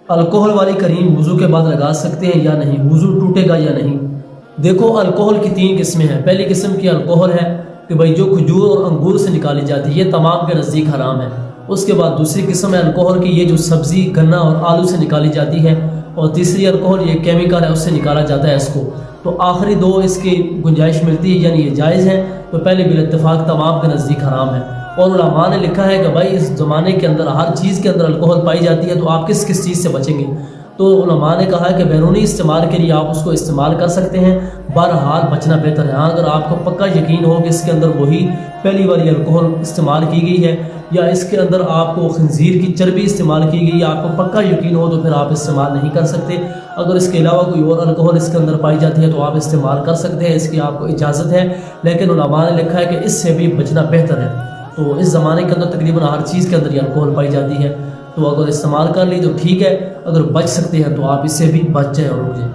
Alcohol والی کریم وضو کے بعد لگا سکتے ہیں یا نہیں، وضو ٹوٹے گا یا نہیں؟ دیکھو الکوہل کی 3 قسمیں ہیں۔ پہلی قسم کی الکوہل ہے کہ بھائی جو کھجور اور انگور سے نکالی جاتی ہے، یہ تمام کے نزدیک حرام ہے۔ اس کے بعد دوسری قسم ہے الکوہل کی، یہ جو سبزی، گنا اور آلو سے نکالی جاتی ہے، اور تیسری الکوہل یہ کیمیکل ہے، اس سے نکالا جاتا ہے اس کو۔ تو آخری 2 اس کی گنجائش ملتی ہے، یعنی یہ جائز ہے، تو پہلے بالاتفاق تمام کے نزدیک حرام ہے۔ اور علماء نے لکھا ہے کہ بھائی اس زمانے کے اندر ہر چیز کے اندر الکوہل پائی جاتی ہے، تو آپ کس کس چیز سے بچیں گے؟ تو علماء نے کہا ہے کہ بیرونی استعمال کے لیے آپ اس کو استعمال کر سکتے ہیں، بہرحال بچنا بہتر ہے۔ ہاں اگر آپ کو پکا یقین ہو کہ اس کے اندر وہی پہلی والی الکوہل استعمال کی گئی ہے، یا اس کے اندر آپ کو خنزیر کی چربی استعمال کی گئی ہے، آپ کو پکا یقین ہو، تو پھر آپ استعمال نہیں کر سکتے۔ اگر اس کے علاوہ کوئی اور الکوہل اس کے اندر پائی جاتی ہے تو آپ استعمال کر سکتے ہیں، اس کی آپ کو اجازت ہے، لیکن علماء نے لکھا ہے کہ اس سے بھی بچنا بہتر ہے۔ تو اس زمانے کے اندر تقریباً ہر چیز کے اندر یہ الکوہل پائی جاتی ہے، تو اگر استعمال کر لی تو ٹھیک ہے، اگر بچ سکتے ہیں تو آپ اس سے بھی بچ جائیں اور رک جائیں۔